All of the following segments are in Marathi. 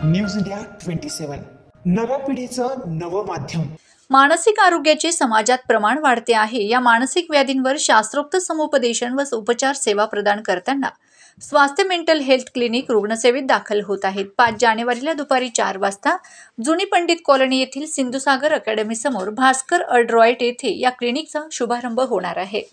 न्यूज इंडिया 27 नव्या पिढीचं नवं माध्यम। मानसिक आरोग्याचे समाजात प्रमाण वाढते आहे। या मानसिक व्याधींवर शास्त्रोक्त समुपदेशन व उपचार सेवा प्रदान करताना स्वास्थ्य मेंटल हेल्थ क्लिनिक रुग्णसेवेत दाखल होत आहेत। 5 जानेवारीला दुपारी 4 वाजता जुनी पंडित कॉलनी येथील सिंधुसागर अकॅडमी समोर भास्कर अड्रॉइट येथे या क्लिनिकचा शुभारंभ होणार आहे।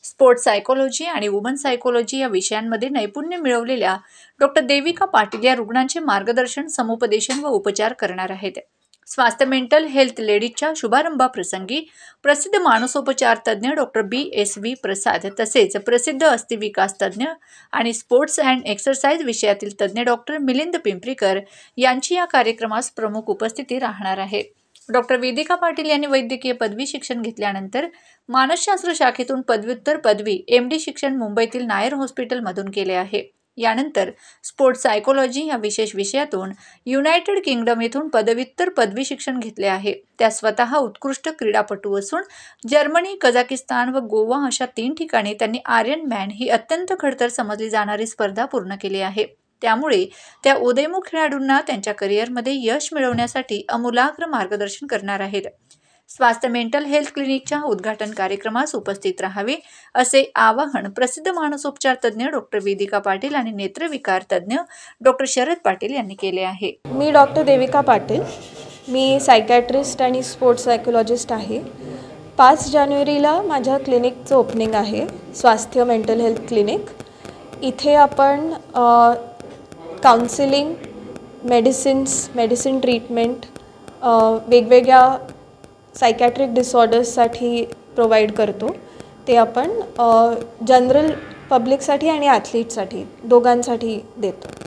स्पोर्ट्स सायकोलॉजी आणि वुमन सायकोलॉजी या विषयांमध्ये नैपुण्य मिळवलेल्या डॉक्टर देविका पाटील या रुग्णांचे मार्गदर्शन, समुपदेशन व उपचार करणार आहेत। स्वास्थ्य मेंटल हेल्थ लेडीजच्या शुभारंभाप्रसंगी प्रसिद्ध मानसोपचार तज्ज्ञ डॉक्टर BSV प्रसाद तसेच प्रसिद्ध अस्थिविकास तज्ज्ञ आणि स्पोर्ट्स अँड एक्सरसाइज विषयातील तज्ज्ञ डॉक्टर मिलिंद पिंपरीकर यांची या कार्यक्रमास प्रमुख उपस्थिती राहणार आहे। डॉक्टर वेदिका पाटील यांनी वैद्यकीय पदवी शिक्षण घेतल्यानंतर मानसशास्त्र शाखेतून पदव्युत्तर पदवी MD शिक्षण मुंबईतील नायर हॉस्पिटलमधून केले आहे। यानंतर स्पोर्ट्स सायकोलॉजी या विशेष विषयातून युनायटेड किंगडम येथून पदव्युत्तर पदवी शिक्षण घेतले आहे। त्या स्वतः उत्कृष्ट क्रीडापटू असून जर्मनी, कझाकिस्तान व गोवा अशा 3 ठिकाणी त्यांनी आयर्न मॅन ही अत्यंत खडतर समजली जाणारी स्पर्धा पूर्ण केली आहे। त्यामुळे त्या उदयमुख खेळाडूंना त्यांच्या करिअरमध्ये यश मिळवण्यासाठी आमूलाग्र मार्गदर्शन करणार आहेत। स्वास्थ्य मेंटल हेल्थ क्लिनिकच्या उद्घाटन कार्यक्रमास उपस्थित राहावे असे आवाहन प्रसिद्ध मानसोपचार तज्ज्ञ डॉक्टर वेदिका पाटील आणि नेत्रविकार तज्ज्ञ डॉक्टर शरद पाटील यांनी केले आहे। मी डॉक्टर देविका पाटील, मी सायकॅट्रिस्ट आणि स्पोर्ट्स सायकोलॉजिस्ट आहे। 5 जानेवारीला माझ्या क्लिनिकचं ओपनिंग आहे, स्वास्थ्य मेंटल हेल्थ क्लिनिक। इथे आपण काउन्सिलिंग, मेडिसिन ट्रीटमेंट वेगवेगळ्या सायकॅट्रिक डिसऑर्डर्ससाठी प्रोव्हाइड करतो। ते आपण जनरल पब्लिकसाठी आणि ॲथलीटसाठी दोघांसाठी देतो।